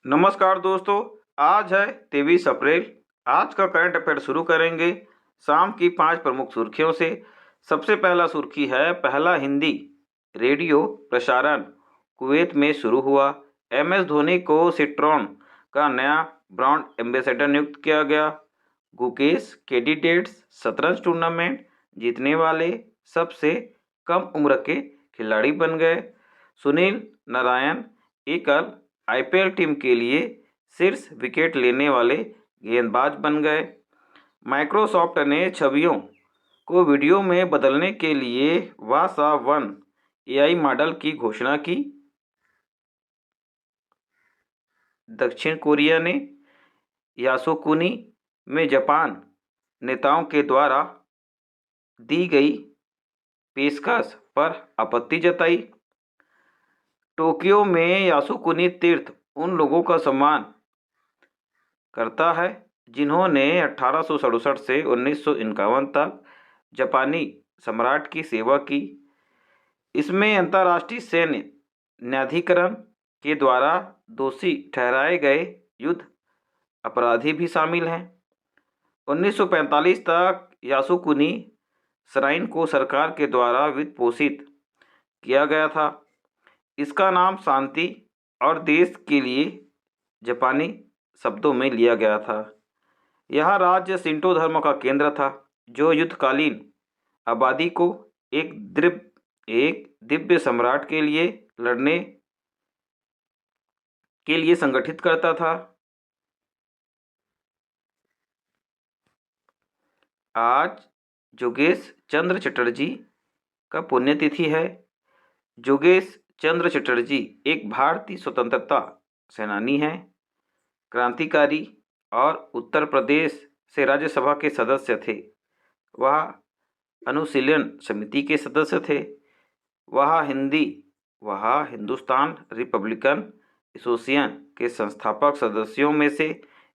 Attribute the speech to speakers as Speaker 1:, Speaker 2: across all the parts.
Speaker 1: नमस्कार दोस्तों। आज है 23 अप्रैल। आज का करंट अफेयर शुरू करेंगे शाम की 5 प्रमुख सुर्खियों से। सबसे पहला सुर्खी है, पहला हिंदी रेडियो प्रसारण कुवैत में शुरू हुआ। MS धोनी को सिट्रॉन का नया ब्रांड एम्बेसडर नियुक्त किया गया। गुकेश कैंडिडेट्स शतरंज टूर्नामेंट जीतने वाले सबसे कम उम्र के खिलाड़ी बन गए। सुनील नारायण एकल IPL टीम के लिए शीर्ष विकेट लेने वाले गेंदबाज बन गए। माइक्रोसॉफ्ट ने छवियों को वीडियो में बदलने के लिए वासा 1 AI मॉडल की घोषणा की। दक्षिण कोरिया ने यासुकुनी में जापान नेताओं के द्वारा दी गई पेशकश पर आपत्ति जताई। टोक्यो में यासुकुनी तीर्थ उन लोगों का सम्मान करता है जिन्होंने 1867 से 1951 तक जापानी सम्राट की सेवा की। इसमें अंतर्राष्ट्रीय सैन्य न्यायाधिकरण के द्वारा दोषी ठहराए गए युद्ध अपराधी भी शामिल हैं। 1945 तक यासुकुनी श्राइन को सरकार के द्वारा वित्त पोषित किया गया था। इसका नाम शांति और देश के लिए जापानी शब्दों में लिया गया था। यह राज्य शिंटो धर्म का केंद्र था जो युद्धकालीन आबादी को एक दिव्य सम्राट के लिए लड़ने के लिए संगठित करता था। आज जोगेश चंद्र चटर्जी का पुण्यतिथि है। जोगेश चंद्र चटर्जी एक भारतीय स्वतंत्रता सेनानी हैं, क्रांतिकारी और उत्तर प्रदेश से राज्यसभा के सदस्य थे। वह अनुशीलन समिति के सदस्य थे। वह हिंदुस्तान रिपब्लिकन एसोसिएशन के संस्थापक सदस्यों में से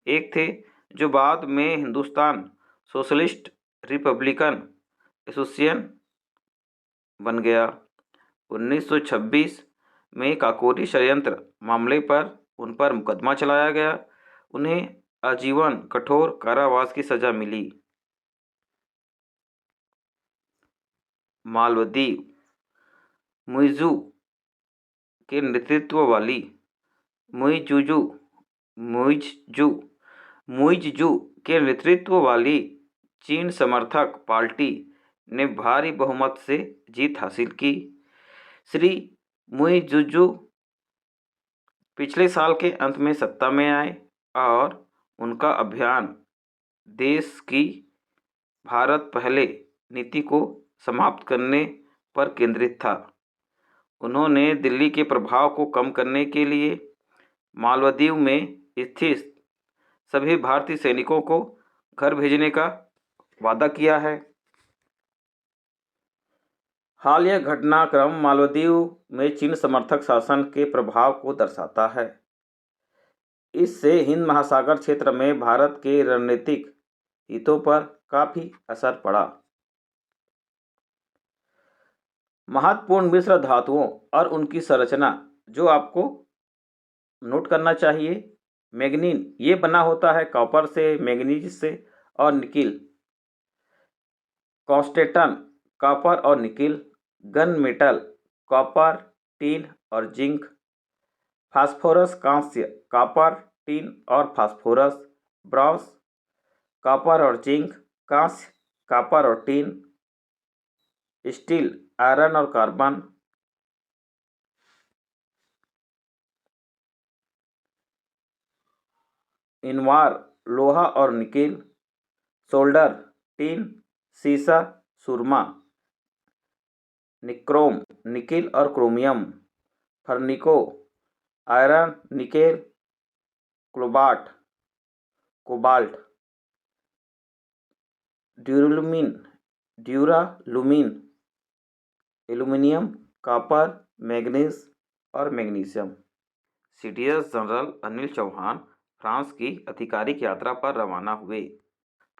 Speaker 1: एक थे, जो बाद में हिंदुस्तान सोशलिस्ट रिपब्लिकन एसोसिएशन बन गया। 1926 में काकोरी षड्यंत्र मामले पर उन पर मुकदमा चलाया गया। उन्हें आजीवन कठोर कारावास की सजा मिली। मालदीव मुइज़ू के नेतृत्व वाली मुइज़ू के नेतृत्व वाली चीन समर्थक पार्टी ने भारी बहुमत से जीत हासिल की। श्री मुइज़ू पिछले साल के अंत में सत्ता में आए और उनका अभियान देश की भारत पहले नीति को समाप्त करने पर केंद्रित था। उन्होंने दिल्ली के प्रभाव को कम करने के लिए मालदीव में स्थित सभी भारतीय सैनिकों को घर भेजने का वादा किया है। हालिया घटनाक्रम मालदीव में चीन समर्थक शासन के प्रभाव को दर्शाता है। इससे हिंद महासागर क्षेत्र में भारत के रणनीतिक हितों पर काफी असर पड़ा। महत्वपूर्ण मिश्र धातुओं और उनकी संरचना जो आपको नोट करना चाहिए। मैग्नीन ये बना होता है कॉपर से, मैग्नीज से और निकिल। कॉन्स्टेंटन कॉपर और nickel. Gun metal copper, tin और जिंक। फास्फोरस कांस्य कॉपर, टीन और फास्फोरस। ब्रॉन्ज कॉपर और जिंक, कांस्य कॉपर और टीन। स्टील आयरन और कार्बन। इनवार लोहा और निकिल। सोल्डर टीन, सीसा, सुरमा। निक्रोम निकिल और chromium. Fernico iron, nickel, cobalt. Duralumin aluminium, copper, manganese और magnesium. CDS general Anil Chauhan France की आधिकारिक यात्रा पर रवाना हुए।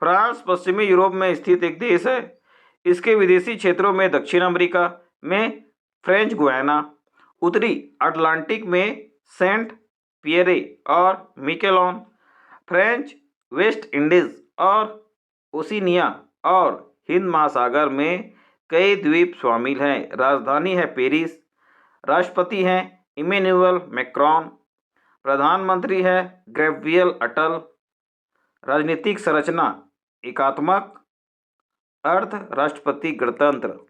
Speaker 1: फ्रांस पश्चिमी यूरोप में स्थित एक देश है। इसके विदेशी क्षेत्रों में दक्षिण अमेरिका में फ्रेंच गुयाना, उत्तरी अटलांटिक में सेंट पियरे और मिकेलॉन। फ्रेंच वेस्ट इंडीज और ओशिनिया और हिंद महासागर में कई द्वीप शामिल हैं। राजधानी है पेरिस। राष्ट्रपति हैं इमैनुअल मैक्रोन। प्रधानमंत्री है गैब्रियल अटल। राजनीतिक संरचना एकात्मक, अर्ध राष्ट्रपति गणतंत्र।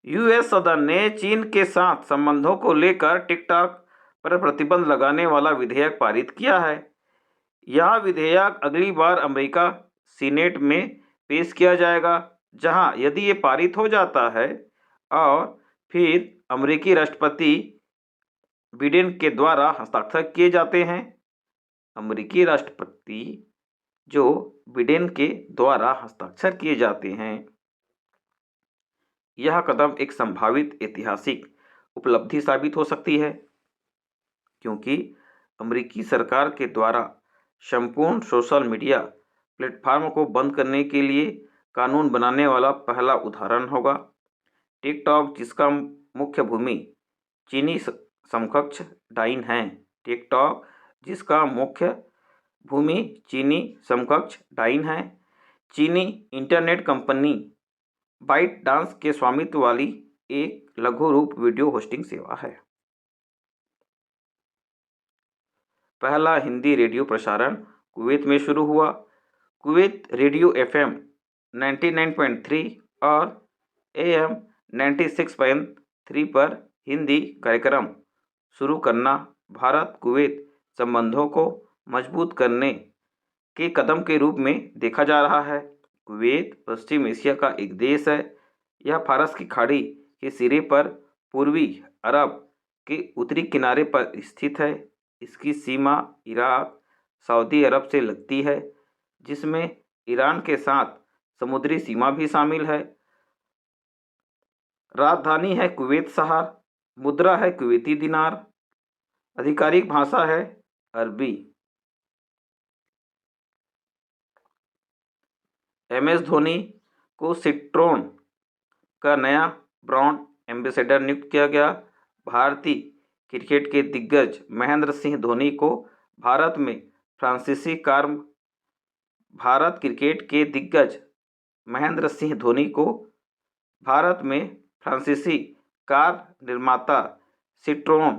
Speaker 1: यूएस सदन ने चीन के साथ संबंधों को लेकर टिकटॉक पर प्रतिबंध लगाने वाला विधेयक पारित किया है। यह विधेयक अगली बार अमेरिका सीनेट में पेश किया जाएगा, जहां यदि ये पारित हो जाता है और फिर अमेरिकी राष्ट्रपति बिडेन के द्वारा हस्ताक्षर किए जाते हैं। अमेरिकी राष्ट्रपति जो बिडेन के द्वारा हस्ताक्षर किए जाते हैं। यह कदम एक संभावित ऐतिहासिक उपलब्धि साबित हो सकती है, क्योंकि अमेरिकी सरकार के द्वारा संपूर्ण सोशल मीडिया प्लेटफॉर्म को बंद करने के लिए कानून बनाने वाला पहला उदाहरण होगा। टिकटॉक, जिसका मुख्य भूमि चीनी समकक्ष डाइन है। टिकटॉक, जिसका मुख्य भूमि चीनी समकक्ष डाइन है, चीनी इंटरनेट कंपनी बाइट डांस के स्वामित्व वाली एक लघु रूप वीडियो होस्टिंग सेवा है। पहला हिंदी रेडियो प्रसारण कुवैत में शुरू हुआ। कुवैत रेडियो FM 99.3 और AM 96.3 पर हिंदी कार्यक्रम शुरू करना भारत कुवैत संबंधों को मजबूत करने के कदम के रूप में देखा जा रहा है। कुवैत पश्चिम एशिया का एक देश है। यह फारस की खाड़ी के सिरे पर पूर्वी अरब के उत्तरी किनारे पर स्थित है। इसकी सीमा इराक, सऊदी अरब से लगती है, जिसमें ईरान के साथ समुद्री सीमा भी शामिल है। राजधानी है कुवैत शहर। मुद्रा है कुवैती दिनार। आधिकारिक भाषा है अरबी। MS धोनी को सिट्रोन का नया ब्रांड एम्बेसडर नियुक्त किया गया। भारतीय क्रिकेट के दिग्गज महेंद्र सिंह धोनी को भारत क्रिकेट के दिग्गज महेंद्र सिंह धोनी को भारत में फ्रांसीसी कार निर्माता सिट्रोन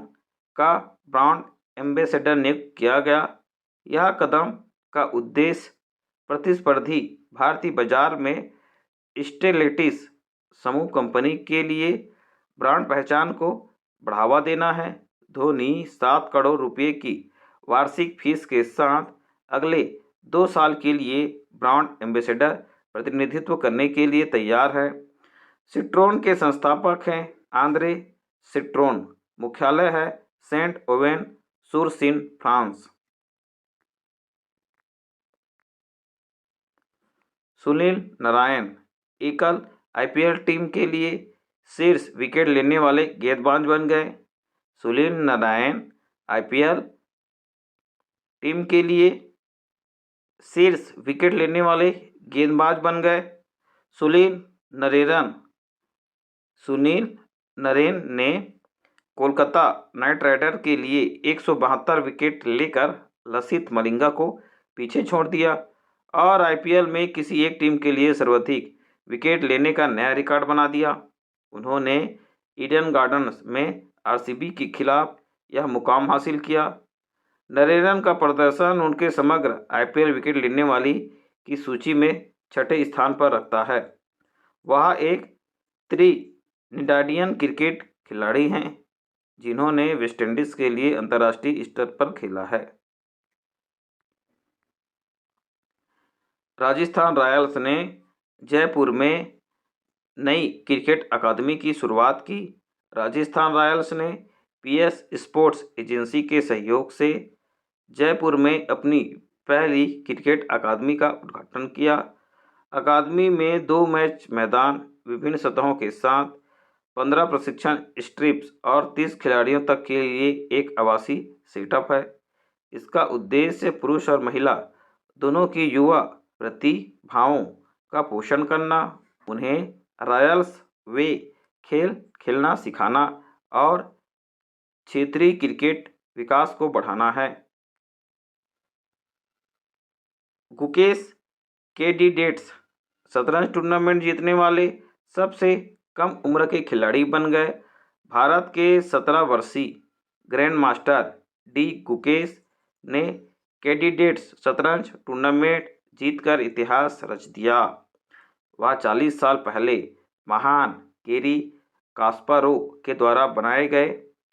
Speaker 1: का ब्रांड एम्बेसडर नियुक्त किया गया। यह कदम का उद्देश्य प्रतिस्पर्धी भारतीय बाजार में स्टेलेटिस समूह कंपनी के लिए ब्रांड पहचान को बढ़ावा देना है। धोनी 7 करोड़ रुपये की वार्षिक फीस के साथ अगले 2 साल के लिए ब्रांड एम्बेसडर प्रतिनिधित्व करने के लिए तैयार है। सिट्रोन के संस्थापक हैं आंद्रे सिट्रोन। मुख्यालय है सेंट ओवेन सुर सीन, फ्रांस। सुनील नारायण एकल IPL टीम के लिए शीर्ष विकेट लेने वाले गेंदबाज बन गए। सुनील नारायण IPL टीम के लिए शीर्ष विकेट लेने वाले गेंदबाज बन गए। सुनील नरेन ने कोलकाता नाइट राइडर के लिए 172 विकेट लेकर लसित मलिंगा को पीछे छोड़ दिया और IPL में किसी एक टीम के लिए सर्वाधिक विकेट लेने का नया रिकॉर्ड बना दिया। उन्होंने ईडन गार्डन्स में RCB के खिलाफ यह मुकाम हासिल किया। नरेन का प्रदर्शन उनके समग्र IPL विकेट लेने वाली की सूची में 6ठे स्थान पर रखता है। वह एक त्रिनिडाडियन क्रिकेट खिलाड़ी हैं जिन्होंने वेस्टइंडीज के लिए अंतर्राष्ट्रीय स्तर पर खेला है। राजस्थान रॉयल्स ने जयपुर में नई क्रिकेट अकादमी की शुरुआत की। राजस्थान रॉयल्स ने PS स्पोर्ट्स एजेंसी के सहयोग से जयपुर में अपनी पहली क्रिकेट अकादमी का उद्घाटन किया। अकादमी में 2 मैच मैदान, विभिन्न सतहों के साथ 15 प्रशिक्षण स्ट्रिप्स और 30 खिलाड़ियों तक के लिए एक आवासीय सेटअप है। इसका उद्देश्य पुरुष और महिला दोनों की युवा प्रतिभाओं का पोषण करना, उन्हें रॉयल्स वे खेल खेलना सिखाना और क्षेत्रीय क्रिकेट विकास को बढ़ाना है। गुकेश कैंडिडेट्स शतरंज टूर्नामेंट जीतने वाले सबसे कम उम्र के खिलाड़ी बन गए। भारत के 17 वर्षीय ग्रैंड मास्टर डी गुकेश ने कैंडिडेट्स शतरंज टूर्नामेंट जीतकर इतिहास रच दिया। वह 40 साल पहले महान गेरी कास्पारोव के द्वारा बनाए गए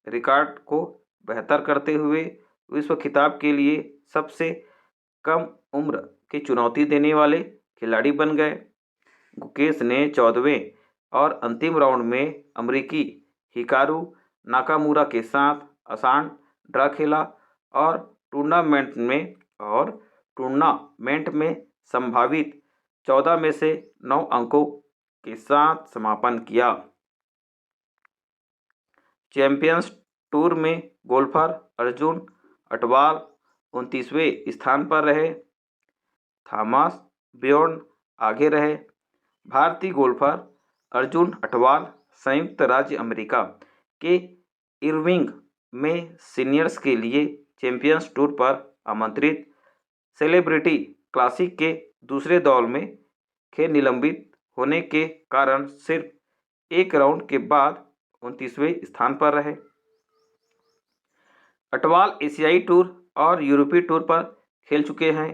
Speaker 1: रिकॉर्ड को बेहतर करते हुए विश्व खिताब के लिए सबसे कम उम्र की चुनौती देने वाले खिलाड़ी बन गए। गुकेश ने 14वें और अंतिम राउंड में अमेरिकी हिकारू नाकामुरा के साथ आसान ड्रा खेला और टूर्नामेंट में संभावित 14 में से 9 अंकों के साथ समापन किया। चैंपियंस टूर में गोल्फर अर्जुन अटवाल 29वें स्थान पर रहे। थॉमस ब्योर्न आगे रहे। भारतीय गोल्फर अर्जुन अटवाल संयुक्त राज्य अमेरिका के इरविंग में सीनियर्स के लिए चैंपियंस टूर पर आमंत्रित सेलिब्रिटी क्लासिक के दूसरे दौर में खेल निलंबित होने के कारण सिर्फ एक राउंड के बाद 29वें स्थान पर रहे। अटवाल एशियाई टूर और यूरोपीय टूर पर खेल चुके हैं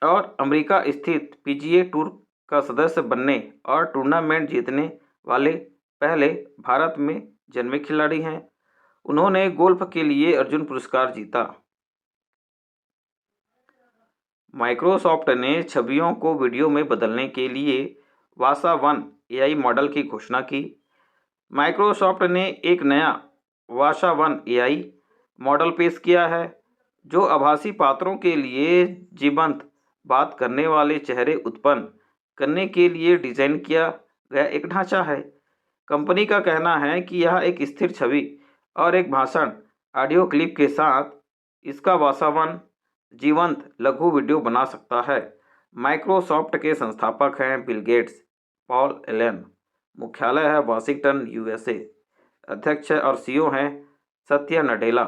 Speaker 1: और अमेरिका स्थित पीजीए टूर का सदस्य बनने और टूर्नामेंट जीतने वाले पहले भारत में जन्मे खिलाड़ी हैं। उन्होंने गोल्फ के लिए अर्जुन पुरस्कार जीता। माइक्रोसॉफ्ट ने छवियों को वीडियो में बदलने के लिए वासा वन एआई मॉडल की घोषणा की। माइक्रोसॉफ्ट ने एक नया वासा वन एआई मॉडल पेश किया है जो आभासी पात्रों के लिए जीवंत बात करने वाले चेहरे उत्पन्न करने के लिए डिज़ाइन किया गया एक ढांचा है। कंपनी का कहना है कि यह एक स्थिर छवि और एक भाषण ऑडियो क्लिप के साथ इसका वासा वन जीवंत लघु वीडियो बना सकता है। माइक्रोसॉफ्ट के संस्थापक हैं बिल गेट्स, पॉल एलन, मुख्यालय है वाशिंगटन यूएसए, अध्यक्ष और सीईओ हैं सत्या नडेला।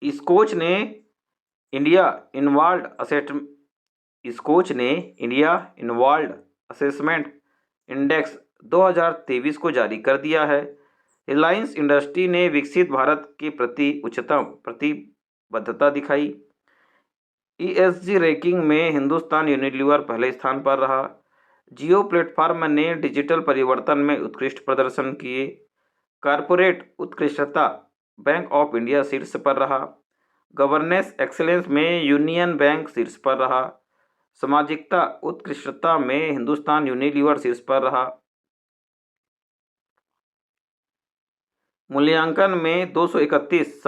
Speaker 1: स्कोच ने इंडिया इनवॉल्व असेसमेंट इंडेक्स 2023 को जारी कर दिया है। रिलायंस इंडस्ट्री ने विकसित भारत के प्रति उच्चतम प्रतिबद्धता दिखाई। ईएसजी रैंकिंग में हिंदुस्तान यूनिलीवर पहले स्थान पर रहा। जियो प्लेटफॉर्म ने डिजिटल परिवर्तन में उत्कृष्ट प्रदर्शन किए। कॉर्पोरेट उत्कृष्टता बैंक ऑफ इंडिया शीर्ष पर रहा। गवर्नेंस एक्सेलेंस में यूनियन बैंक शीर्ष पर रहा। सामाजिकता उत्कृष्टता में हिंदुस्तान यूनिलीवर शीर्ष पर रहा। मूल्यांकन में 231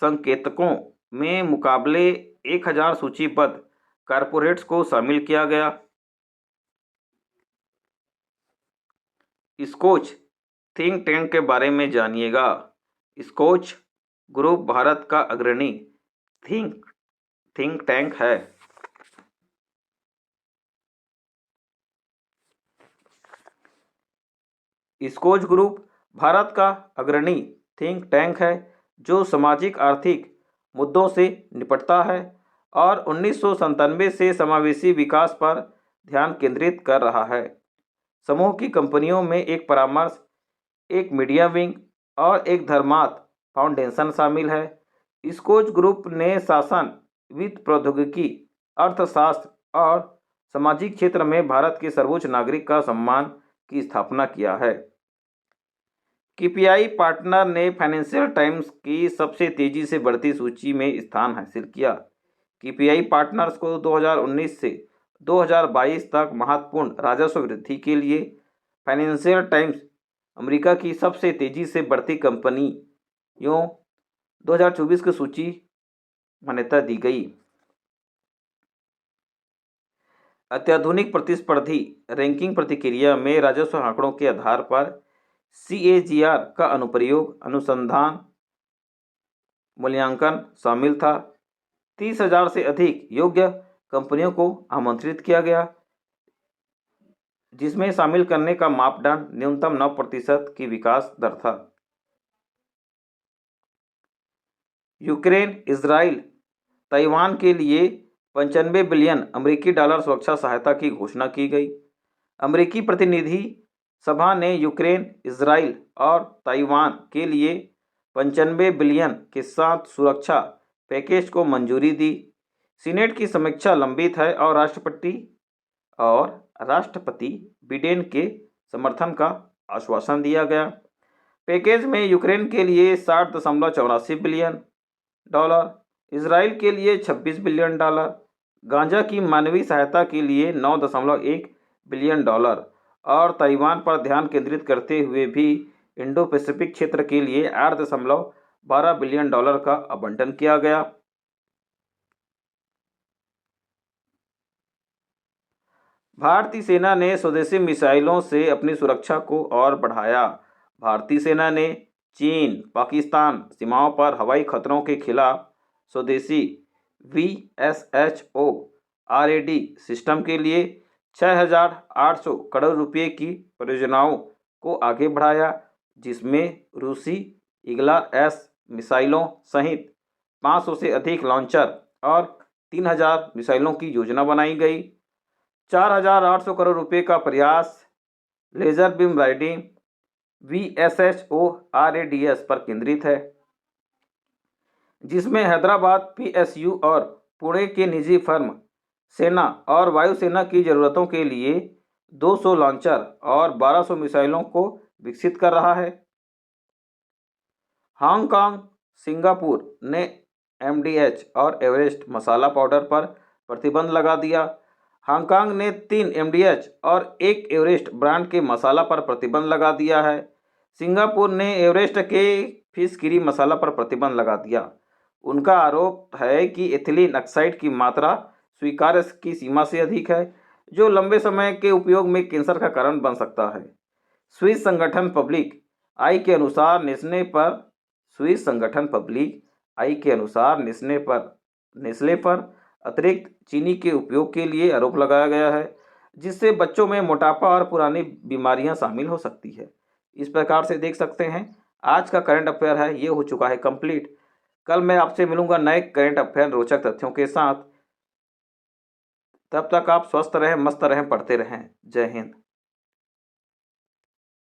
Speaker 1: संकेतकों में मुकाबले 1000 सूचीबद्ध कॉर्पोरेट्स को शामिल किया गया। स्कोच थिंक टैंक के बारे में जानिएगा। स्कोच ग्रुप भारत का अग्रणी थिंक टैंक है। स्कोच ग्रुप भारत का अग्रणी थिंक टैंक है जो सामाजिक आर्थिक मुद्दों से निपटता है और 1997 से समावेशी विकास पर ध्यान केंद्रित कर रहा है। समूह की कंपनियों में एक परामर्श, एक मीडिया विंग और एक धर्मार्थ फाउंडेशन शामिल है। स्कोच ग्रुप ने शासन, वित्त, प्रौद्योगिकी, अर्थशास्त्र और सामाजिक क्षेत्र में भारत के सर्वोच्च नागरिक का सम्मान की स्थापना किया है। केपीआई पार्टनर ने फाइनेंशियल टाइम्स की सबसे तेजी से बढ़ती सूची में स्थान हासिल किया। केपीआई पार्टनर्स को 2019 से 2022 तक महत्वपूर्ण राजस्व वृद्धि के लिए फाइनेंशियल टाइम्स अमेरिका की सबसे तेजी से बढ़ती कंपनियों 2024 की सूची मान्यता दी गई। अत्याधुनिक प्रतिस्पर्धी रैंकिंग प्रक्रिया में राजस्व आंकड़ों के आधार पर CAGR का अनुप्रयोग अनुसंधान मूल्यांकन शामिल था। 30,000 से अधिक योग्य कंपनियों को आमंत्रित किया गया, जिसमें शामिल करने का मापदंड न्यूनतम 9% की विकास दर था। यूक्रेन, इजराइल, ताइवान के लिए 95 बिलियन अमेरिकी डॉलर सुरक्षा सहायता की घोषणा की गई। अमेरिकी प्रतिनिधि सभा ने यूक्रेन, इजराइल और ताइवान के लिए 95 बिलियन के साथ सुरक्षा पैकेज को मंजूरी दी। सीनेट की समीक्षा लंबित है और राष्ट्रपति बिडेन के समर्थन का आश्वासन दिया गया। पैकेज में यूक्रेन के लिए 60.84 बिलियन डॉलर, इजराइल के लिए 26 बिलियन डॉलर, गांजा की मानवीय सहायता के लिए 9.1 बिलियन डॉलर और ताइवान पर ध्यान केंद्रित करते हुए भी इंडो पैसिफिक क्षेत्र के लिए 8.12 बिलियन डॉलर का आवंटन किया गया। भारतीय सेना ने स्वदेशी मिसाइलों से अपनी सुरक्षा को और बढ़ाया। भारतीय सेना ने चीन, पाकिस्तान सीमाओं पर हवाई खतरों के खिलाफ स्वदेशी VSHO-RAD सिस्टम के लिए 6,800 करोड़ रुपये की परियोजनाओं को आगे बढ़ाया, जिसमें रूसी ईगल-S मिसाइलों सहित 500 से अधिक लॉन्चर और 3,000 मिसाइलों की योजना बनाई गई। 4,800 करोड़ रुपये का प्रयास लेजर बीम राइडिंग VSHO-RADS पर केंद्रित है, जिसमें हैदराबाद PSU और पुणे के निजी फर्म सेना और वायुसेना की ज़रूरतों के लिए 200 लॉन्चर और 1200 मिसाइलों को विकसित कर रहा है। हांगकांग, सिंगापुर ने MDH और एवरेस्ट मसाला पाउडर पर प्रतिबंध लगा दिया। हांगकांग ने 3 MDH और 1 एवरेस्ट ब्रांड के मसाला पर प्रतिबंध लगा दिया है। सिंगापुर ने एवरेस्ट के फिश करी मसाला पर प्रतिबंध लगा दिया। उनका आरोप है कि एथिलीन ऑक्साइड की मात्रा स्वीकार्य की सीमा से अधिक है, जो लंबे समय के उपयोग में कैंसर का कारण बन सकता है। स्विस संगठन पब्लिक आई के अनुसार नेस्ले पर अतिरिक्त चीनी के उपयोग के लिए आरोप लगाया गया है, जिससे बच्चों में मोटापा और पुरानी बीमारियां शामिल हो सकती है। इस प्रकार से देख सकते हैं आज का करंट अफेयर है ये हो चुका है कंप्लीट। कल मैं आपसे मिलूंगा नए करंट अफेयर रोचक तथ्यों के साथ। तब तक आप स्वस्थ रहें, मस्त रहें, पढ़ते रहें। जय हिंद।